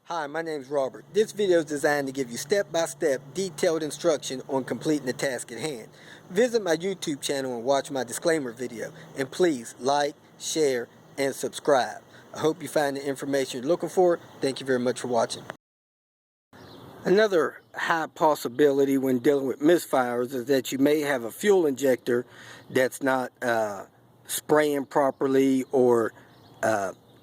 Hi, my name is Robert. This video is designed to give you step-by-step detailed instruction on completing the task at hand. Visit my YouTube channel and watch my disclaimer video. And please like, share, and subscribe. I hope you find the information you're looking for. Thank you very much for watching. Another high possibility when dealing with misfires is that you may have a fuel injector that's not spraying properly or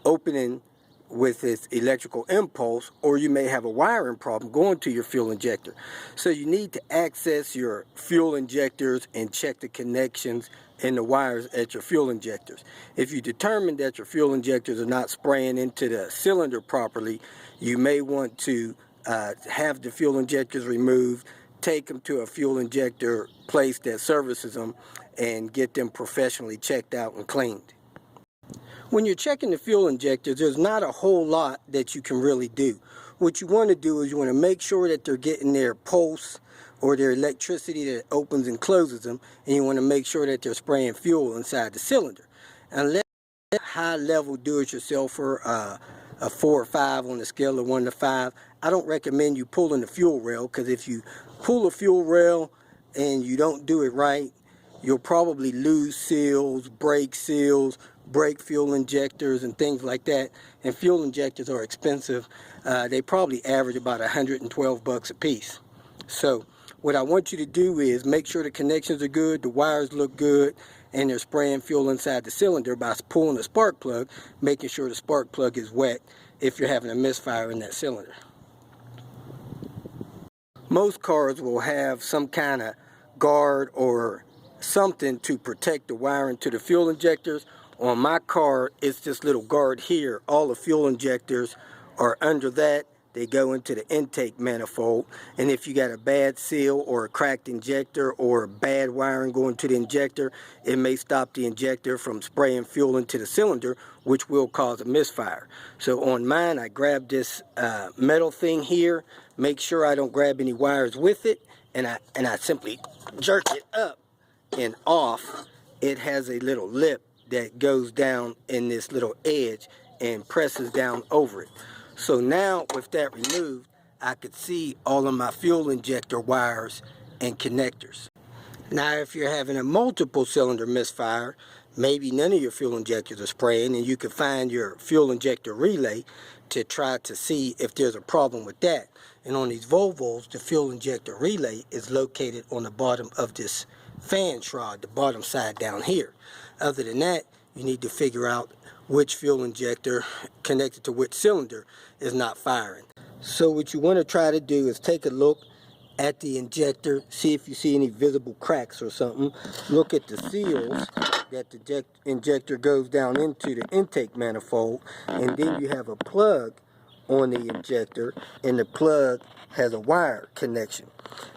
opening with its electrical impulse, or you may have a wiring problem going to your fuel injector. So you need to access your fuel injectors and check the connections and the wires at your fuel injectors. If you determine that your fuel injectors are not spraying into the cylinder properly, you may want to have the fuel injectors removed, take them to a fuel injector place that services them, and get them professionally checked out and cleaned. When you're checking the fuel injectors, there's not a whole lot that you can really do. What you want to do is you want to make sure that they're getting their pulse or their electricity that opens and closes them, and you want to make sure that they're spraying fuel inside the cylinder. Unless you're a high-level do-it-yourselfer, a 4 or 5 on the scale of 1 to 5, I don't recommend you pulling the fuel rail, because if you pull a fuel rail and you don't do it right, you'll probably lose seals, break seals, break fuel injectors and things like that. And fuel injectors are expensive. They probably average about $112 a piece. So what I want you to do is make sure the connections are good, the wires look good, and they're spraying fuel inside the cylinder by pulling the spark plug, making sure the spark plug is wet if you're having a misfire in that cylinder. Most cars will have some kind of guard or something to protect the wiring to the fuel injectors. On my car, it's this little guard here. All the fuel injectors are under that. They go into the intake manifold, and if you got a bad seal or a cracked injector or bad wiring going to the injector, it may stop the injector from spraying fuel into the cylinder, which will cause a misfire. So on mine, I grab this metal thing here, make sure I don't grab any wires with it, and I simply jerk it up and off. It has a little lip that goes down in this little edge and presses down over it. So now with that removed, I could see all of my fuel injector wires and connectors. Now if you're having a multiple cylinder misfire, maybe none of your fuel injectors are spraying, and you can find your fuel injector relay to try to see if there's a problem with that. And on these Volvos, the fuel injector relay is located on the bottom of this fan shroud, the bottom side down here. Other than that, you need to figure out which fuel injector connected to which cylinder is not firing. So what you want to try to do is take a look at the injector, see if you see any visible cracks or something. Look at the seals that the injector goes down into the intake manifold, and then you have a plug on the injector, and the plug has a wire connection.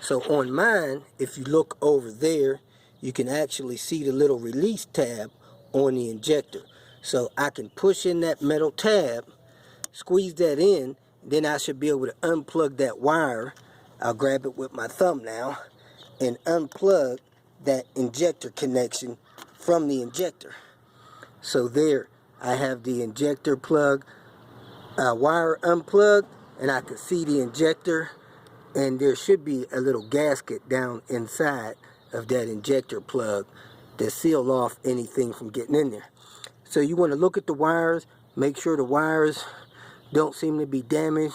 So on mine, if you look over there, you can actually see the little release tab on the injector. So I can push in that metal tab, squeeze that in, then I should be able to unplug that wire. I'll grab it with my thumb now and unplug that injector connection from the injector. So there I have the injector plug wire unplugged, and I can see the injector, and there should be a little gasket down inside of that injector plug to seal off anything from getting in there. So you want to look at the wires, make sure the wires don't seem to be damaged,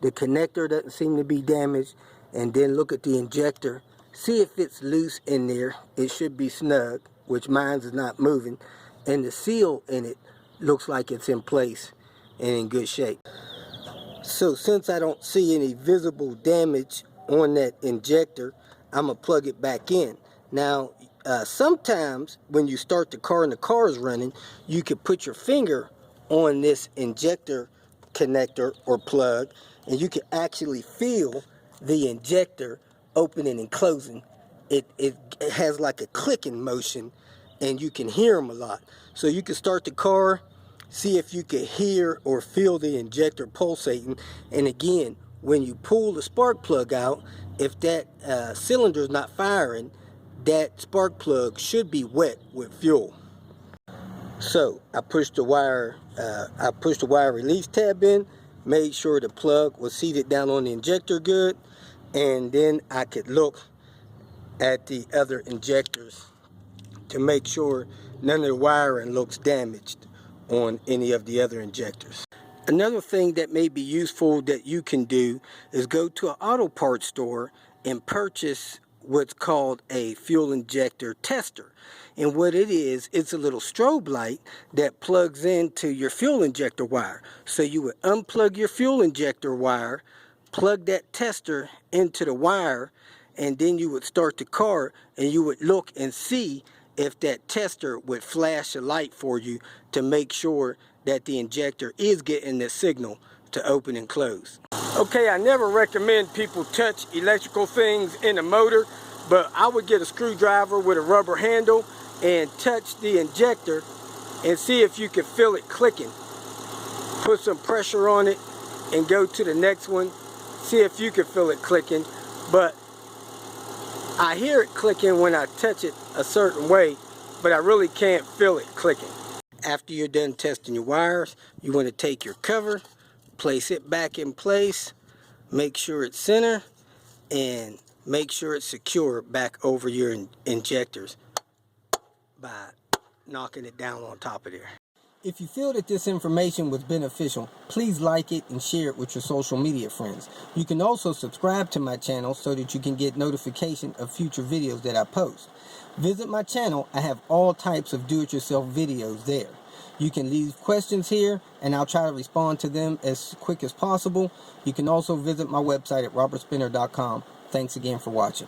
the connector doesn't seem to be damaged, and then look at the injector, see if it's loose in there. It should be snug, which mine is not moving, and the seal in it looks like it's in place and in good shape. So since I don't see any visible damage on that injector, I'm going to plug it back in. Now, sometimes when you start the car and the car is running, you could put your finger on this injector connector or plug, and you can actually feel the injector opening and closing. It has like a clicking motion, and you can hear them a lot. So you can start the car, see if you can hear or feel the injector pulsating. And again, when you pull the spark plug out, if that cylinder is not firing, that spark plug should be wet with fuel. So I pushed the wire release tab in, made sure the plug was seated down on the injector good, and then I could look at the other injectors to make sure none of the wiring looks damaged on any of the other injectors. Another thing that may be useful that you can do is go to an auto parts store and purchase what's called a fuel injector tester. And what it is, it's a little strobe light that plugs into your fuel injector wire. So you would unplug your fuel injector wire, plug that tester into the wire, and then you would start the car and you would look and see if that tester would flash a light for you to make sure that the injector is getting the signal to open and close. Okay, I never recommend people touch electrical things in a motor, but I would get a screwdriver with a rubber handle and touch the injector and see if you can feel it clicking. Put some pressure on it and go to the next one, see if you can feel it clicking. But I hear it clicking when I touch it a certain way, but I really can't feel it clicking. After you're done testing your wires, you want to take your cover, place it back in place, make sure it's center, and make sure it's secure back over your injectors by knocking it down on top of there. If you feel that this information was beneficial, please like it and share it with your social media friends. You can also subscribe to my channel so that you can get notification of future videos that I post. Visit my channel. I have all types of do-it-yourself videos there. You can leave questions here and I'll try to respond to them as quick as possible. You can also visit my website at robertspinner.com. Thanks again for watching.